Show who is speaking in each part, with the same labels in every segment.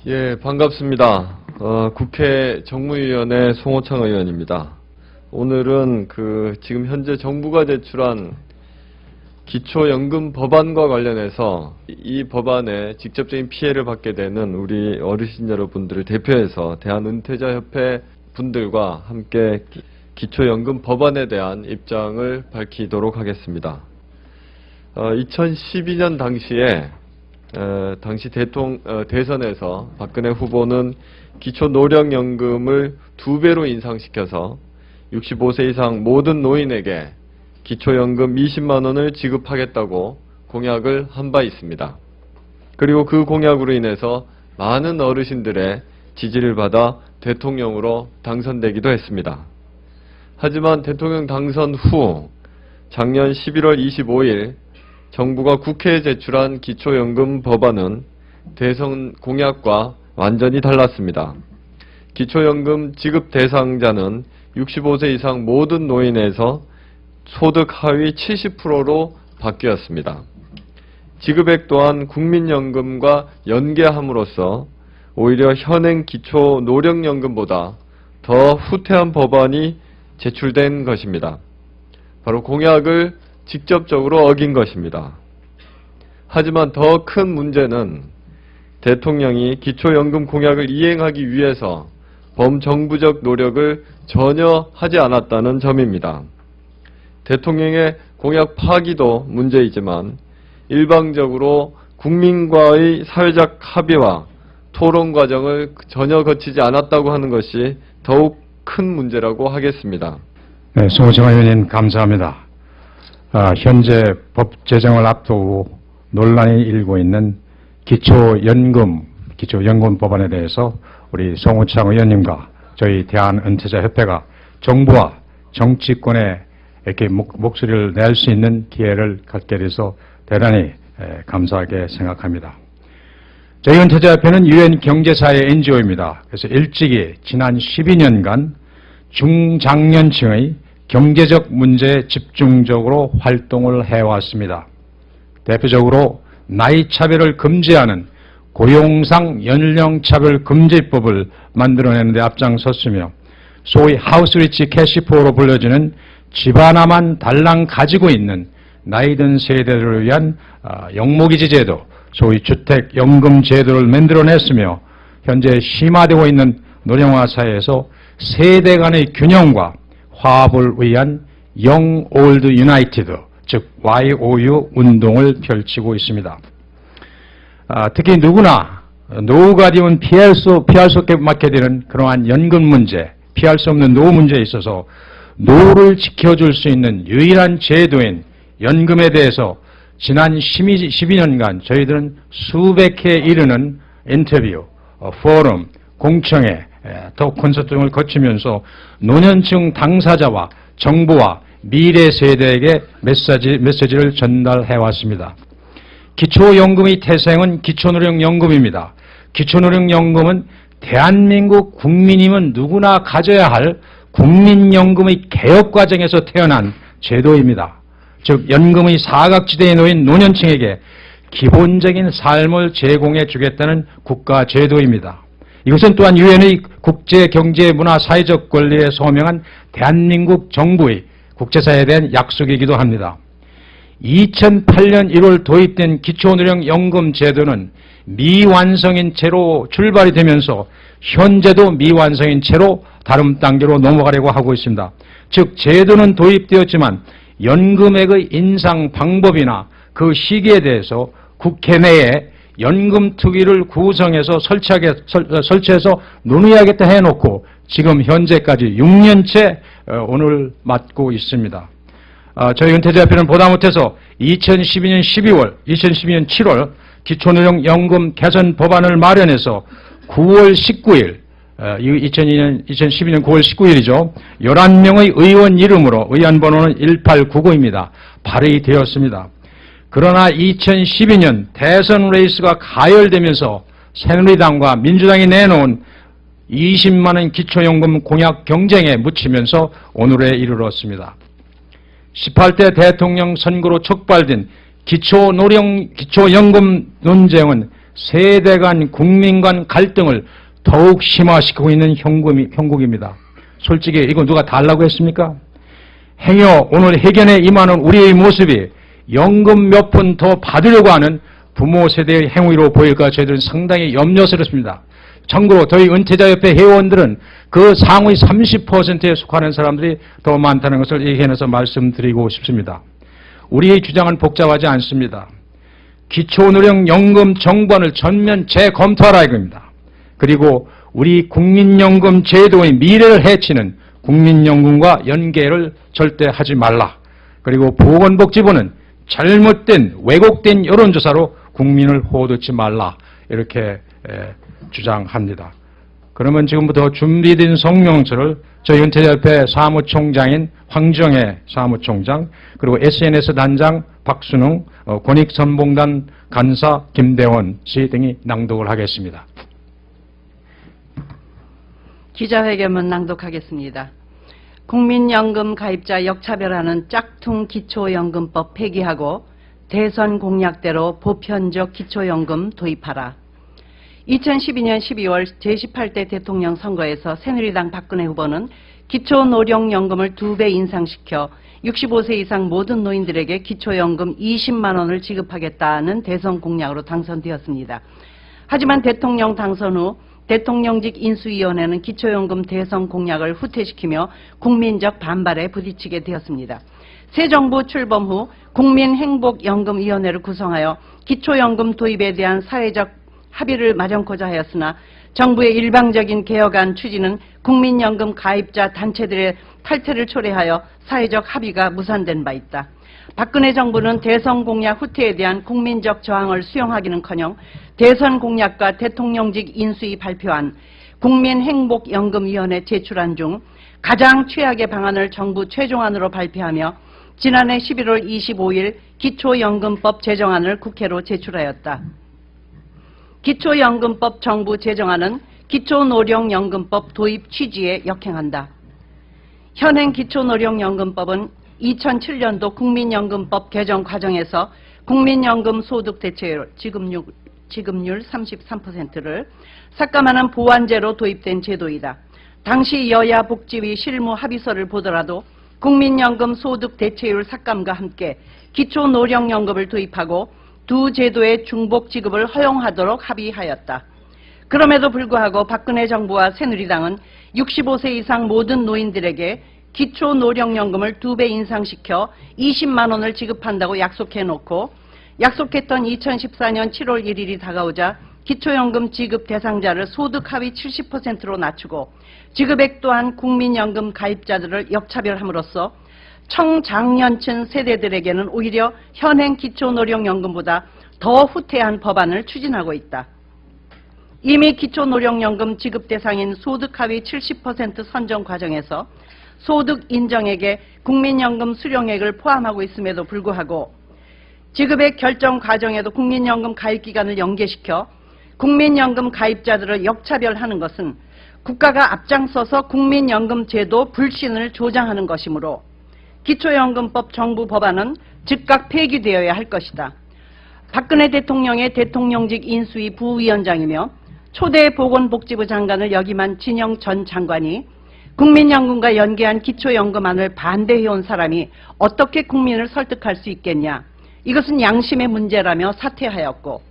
Speaker 1: 예, 반갑습니다. 국회 정무위원회 송호창 의원입니다. 오늘은 지금 현재 정부가 제출한 기초연금 법안과 관련해서 이 법안에 직접적인 피해를 받게 되는 우리 어르신 여러분들을 대표해서 대한은퇴자협회 분들과 함께 기초연금 법안에 대한 입장을 밝히도록 하겠습니다. 2012년 당시에 당시 대선에서 박근혜 후보는 기초노령연금을 2배로 인상시켜서 65세 이상 모든 노인에게 기초연금 20만 원을 지급하겠다고 공약을 한 바 있습니다. 그리고 그 공약으로 인해서 많은 어르신들의 지지를 받아 대통령으로 당선되기도 했습니다. 하지만 대통령 당선 후 작년 11월 25일 정부가 국회에 제출한 기초연금 법안은 대선 공약과 완전히 달랐습니다. 기초연금 지급 대상자는 65세 이상 모든 노인에서 소득 하위 70%로 바뀌었습니다. 지급액 또한 국민연금과 연계함으로써 오히려 현행 기초노령연금보다 더 후퇴한 법안이 제출된 것입니다. 바로 공약을 직접적으로 어긴 것입니다. 하지만 더 큰 문제는 대통령이 기초연금 공약을 이행하기 위해서 범정부적 노력을 전혀 하지 않았다는 점입니다. 대통령의 공약 파기도 문제이지만 일방적으로 국민과의 사회적 합의와 토론 과정을 전혀 거치지 않았다고 하는 것이 더욱 큰 문제라고 하겠습니다.
Speaker 2: 네, 송호창 의원님 감사합니다. 현재 법 제정을 앞두고 논란이 일고 있는 기초연금 법안에 대해서 우리 송호창 의원님과 저희 대한은퇴자협회가 정부와 정치권에 이렇게 목소리를 낼 수 있는 기회를 갖게 돼서 대단히 감사하게 생각합니다. 저희 은퇴자협회는 유엔 경제사회 NGO입니다. 그래서 일찍이 지난 12년간 중장년층의 경제적 문제에 집중적으로 활동을 해왔습니다. 대표적으로 나이차별을 금지하는 고용상 연령차별금지법을 만들어내는 데 앞장섰으며 소위 하우스리치 캐시포로 불려지는 집 하나만 달랑 가지고 있는 나이든 세대를 위한 영모기지 제도, 소위 주택연금 제도를 만들어냈으며 현재 심화되고 있는 노령화 사회에서 세대 간의 균형과 화합을 위한 Young Old United, 즉 YOU 운동을 펼치고 있습니다. 특히 누구나 노후가 되면 피할 수 없게 맞게 되는 그러한 연금 문제, 피할 수 없는 노후 문제에 있어서 노후를 지켜줄 수 있는 유일한 제도인 연금에 대해서 지난 12년간 저희들은 수백 회에 이르는 인터뷰, 포럼, 공청회, 톡 콘서트 등을 거치면서 노년층 당사자와 정부와 미래 세대에게 메시지를 전달해 왔습니다. 기초연금의 태생은 기초노령연금입니다. 기초노령연금은 대한민국 국민이면 누구나 가져야 할 국민연금의 개혁 과정에서 태어난 제도입니다. 즉 연금의 사각지대에 놓인 노년층에게 기본적인 삶을 제공해 주겠다는 국가 제도입니다. 이것은 또한 유엔의 국제 경제 문화 사회적 권리에 소명한 대한민국 정부의 국제사회에 대한 약속이기도 합니다. 2008년 1월 도입된 기초노령연금 제도는 미완성인 채로 출발이 되면서 현재도 미완성인 채로 다음 단계로 넘어가려고 하고 있습니다. 즉 제도는 도입되었지만 연금액의 인상 방법이나 그 시기에 대해서 국회 내에 연금 특위를 구성해서 설치해서 논의하겠다 해놓고 지금 현재까지 6년째 오늘 맡고 있습니다. 저희 은퇴자협회는 보다 못해서 2012년 12월, 2012년 7월 기초노령연금 개선 법안을 마련해서 9월 19일, 2012년 9월 19일이죠. 11명의 의원 이름으로 의안번호는 1899입니다. 발의되었습니다. 그러나 2012년 대선 레이스가 가열되면서 새누리당과 민주당이 내놓은 20만 원 기초연금 공약 경쟁에 묻히면서 오늘에 이르렀습니다. 18대 대통령 선거로 촉발된 기초연금 논쟁은 세대 간 국민 간 갈등을 더욱 심화시키고 있는 형국입니다. 솔직히 이거 누가 달라고 했습니까? 행여 오늘 회견에 임하는 우리의 모습이 연금 몇 푼 더 받으려고 하는 부모 세대의 행위로 보일까 저희들은 상당히 염려스럽습니다. 참고로 저희 은퇴자협회 회원들은 그 상위 30%에 속하는 사람들이 더 많다는 것을 이 회견에서 말씀드리고 싶습니다. 우리의 주장은 복잡하지 않습니다. 기초노령연금 정부안을 전면 재검토하라 이겁니다. 그리고 우리 국민연금 제도의 미래를 해치는 국민연금과 연계를 절대 하지 말라. 그리고 보건복지부는 잘못된 왜곡된 여론조사로 국민을 호도치 말라. 이렇게 주장합니다. 그러면 지금부터 준비된 성명서를 저희 은퇴자협회 사무총장인 황정혜 사무총장, 그리고 SNS 단장 박순웅, 권익선봉단 간사 김대원 씨 등이 낭독을 하겠습니다.
Speaker 3: 기자회견문 낭독하겠습니다. 국민연금 가입자 역차별하는 짝퉁 기초연금법 폐기하고 대선 공약대로 보편적 기초연금 도입하라. 2012년 12월 제18대 대통령 선거에서 새누리당 박근혜 후보는 기초노령연금을 2배 인상시켜 65세 이상 모든 노인들에게 기초연금 20만 원을 지급하겠다는 대선 공약으로 당선되었습니다. 하지만 대통령 당선 후 대통령직 인수위원회는 기초연금 대선 공약을 후퇴시키며 국민적 반발에 부딪히게 되었습니다. 새 정부 출범 후 국민행복연금위원회를 구성하여 기초연금 도입에 대한 사회적 합의를 마련코자 하였으나 정부의 일방적인 개혁안 추진은 국민연금 가입자 단체들의 탈퇴를 초래하여 사회적 합의가 무산된 바 있다. 박근혜 정부는 대선 공약 후퇴에 대한 국민적 저항을 수용하기는커녕 대선 공약과 대통령직 인수위 발표한 국민행복연금위원회 제출안 중 가장 최악의 방안을 정부 최종안으로 발표하며 지난해 11월 25일 기초연금법 제정안을 국회로 제출하였다. 기초연금법 정부 제정안은 기초노령연금법 도입 취지에 역행한다. 현행 기초노령연금법은 2007년도 국민연금법 개정 과정에서 국민연금 소득 대체율 지급률 33%를 삭감하는 보완제로 도입된 제도이다. 당시 여야 복지위 실무 합의서를 보더라도 국민연금 소득 대체율 삭감과 함께 기초노령연금을 도입하고 두 제도의 중복 지급을 허용하도록 합의하였다. 그럼에도 불구하고 박근혜 정부와 새누리당은 65세 이상 모든 노인들에게 기초노령연금을 2배 인상시켜 20만 원을 지급한다고 약속해놓고 약속했던 2014년 7월 1일이 다가오자 기초연금 지급 대상자를 소득 하위 70%로 낮추고 지급액 또한 국민연금 가입자들을 역차별함으로써 청장년층 세대들에게는 오히려 현행 기초노령연금보다 더 후퇴한 법안을 추진하고 있다. 이미 기초노령연금 지급 대상인 소득 하위 70% 선정 과정에서 소득 인정액에 국민연금 수령액을 포함하고 있음에도 불구하고 지급액 결정 과정에도 국민연금 가입 기간을 연계시켜 국민연금 가입자들을 역차별하는 것은 국가가 앞장서서 국민연금 제도 불신을 조장하는 것이므로 기초연금법 정부 법안은 즉각 폐기되어야 할 것이다. 박근혜 대통령의 대통령직 인수위 부위원장이며 초대 보건복지부 장관을 역임한 진영 전 장관이 국민연금과 연계한 기초연금안을 반대해온 사람이 어떻게 국민을 설득할 수 있겠냐. 이것은 양심의 문제라며 사퇴하였고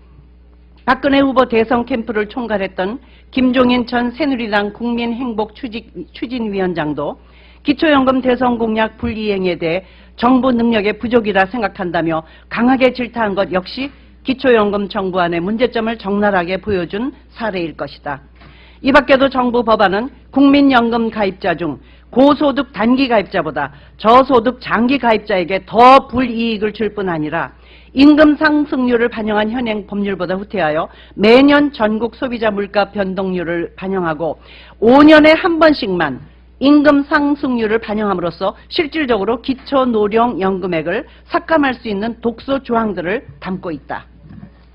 Speaker 3: 박근혜 후보 대선 캠프를 총괄했던 김종인 전 새누리당 국민행복추진위원장도 기초연금 대선 공약 불이행에 대해 정부 능력의 부족이라 생각한다며 강하게 질타한 것 역시 기초연금 정부안의 문제점을 적나라하게 보여준 사례일 것이다. 이 밖에도 정부 법안은 국민연금 가입자 중 고소득 단기 가입자보다 저소득 장기 가입자에게 더 불이익을 줄 뿐 아니라 임금 상승률을 반영한 현행 법률보다 후퇴하여 매년 전국 소비자 물가 변동률을 반영하고 5년에 한 번씩만 임금 상승률을 반영함으로써 실질적으로 기초노령연금액을 삭감할 수 있는 독소 조항들을 담고 있다.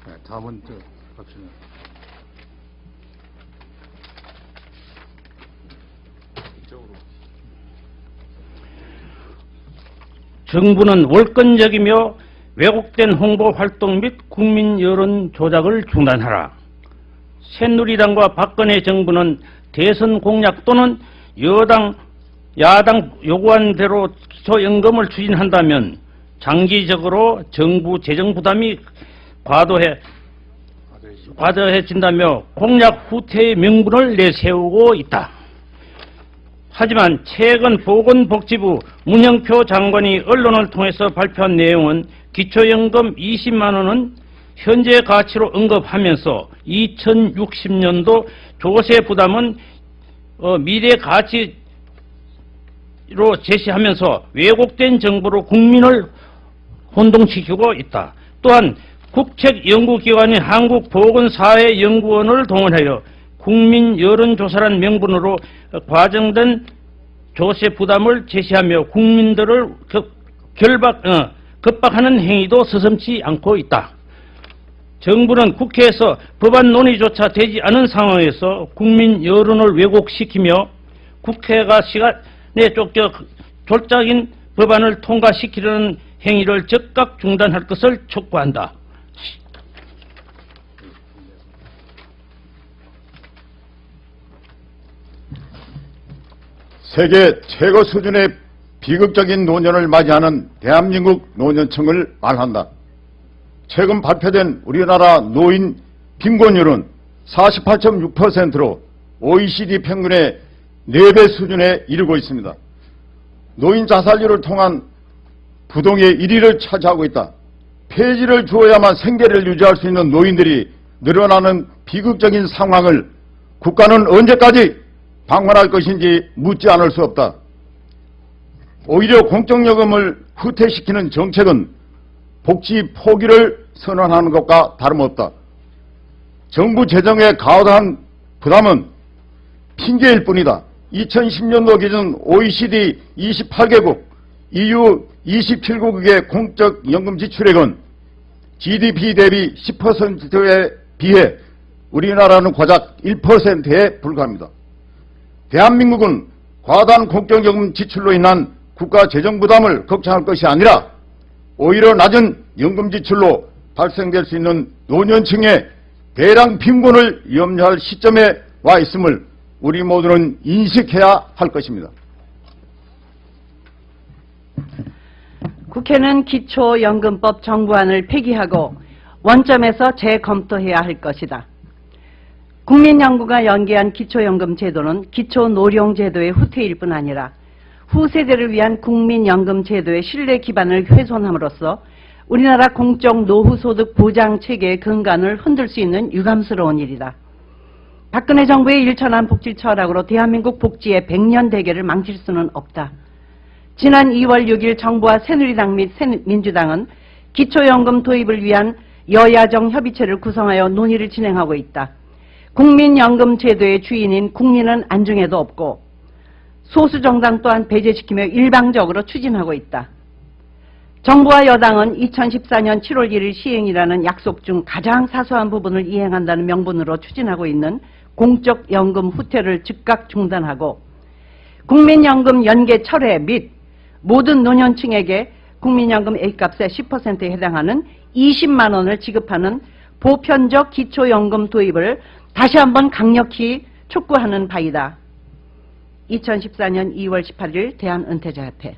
Speaker 2: 네, 다음은 박준영.
Speaker 4: 정부는 월권적이며 왜곡된 홍보 활동 및 국민 여론 조작을 중단하라. 새누리당과 박근혜 정부는 대선 공약 또는 야당 요구한 대로 기초연금을 추진한다면 장기적으로 정부 재정 부담이 과도해진다며 공약 후퇴의 명분을 내세우고 있다. 하지만 최근 보건복지부 문영표 장관이 언론을 통해서 발표한 내용은 기초연금 20만 원은 현재 가치로 언급하면서 2060년도 조세 부담은 미래 가치로 제시하면서 왜곡된 정보로 국민을 혼동시키고 있다. 또한 국책연구기관인 한국보건사회연구원을 동원하여 국민 여론조사란 명분으로 과정된 조세 부담을 제시하며 국민들을 급박하는 행위도 서슴지 않고 있다. 정부는 국회에서 법안 논의조차 되지 않은 상황에서 국민 여론을 왜곡시키며 국회가 시간에 쫓겨 졸작인 법안을 통과시키려는 행위를 즉각 중단할 것을 촉구한다.
Speaker 5: 세계 최고 수준의 비극적인 노년을 맞이하는 대한민국 노년층을 말한다. 최근 발표된 우리나라 노인 빈곤율은 48.6%로 OECD 평균의 4배 수준에 이르고 있습니다. 노인 자살률을 통한 부동의 1위를 차지하고 있다. 폐지를 주어야만 생계를 유지할 수 있는 노인들이 늘어나는 비극적인 상황을 국가는 언제까지 방관할 것인지 묻지 않을 수 없다. 오히려 공적요금을 후퇴시키는 정책은 복지 포기를 선언하는 것과 다름없다. 정부 재정의 가혹한 부담은 핑계일 뿐이다. 2010년도 기준 OECD 28개국, EU 27개국의 공적연금 지출액은 GDP 대비 10%에 비해 우리나라는 고작 1%에 불과합니다. 대한민국은 과다한 공적연금 지출로 인한 국가 재정 부담을 걱정할 것이 아니라 오히려 낮은 연금 지출로 발생될 수 있는 노년층의 대량 빈곤을 염려할 시점에 와 있음을 우리 모두는 인식해야 할 것입니다.
Speaker 3: 국회는 기초연금법 정부안을 폐기하고 원점에서 재검토해야 할 것이다. 국민연구가 연기한 기초연금 제도는 기초노령제도의 후퇴일 뿐 아니라 후세대를 위한 국민연금 제도의 신뢰 기반을 훼손함으로써 우리나라 공적 노후소득 보장 체계의 근간을 흔들 수 있는 유감스러운 일이다. 박근혜 정부의 일천한 복지 철학으로 대한민국 복지의 100년 대계를 망칠 수는 없다. 지난 2월 6일 정부와 새누리당 및 민주당은 기초연금 도입을 위한 여야정 협의체를 구성하여 논의를 진행하고 있다. 국민연금 제도의 주인인 국민은 안중에도 없고 소수 정당 또한 배제시키며 일방적으로 추진하고 있다. 정부와 여당은 2014년 7월 1일 시행이라는 약속 중 가장 사소한 부분을 이행한다는 명분으로 추진하고 있는 공적연금 후퇴를 즉각 중단하고 국민연금 연계 철회 및 모든 노년층에게 국민연금 A값의 10%에 해당하는 20만 원을 지급하는 보편적 기초연금 도입을 다시 한번 강력히 촉구하는 바이다. 2014년 2월 18일 대한은퇴자협회.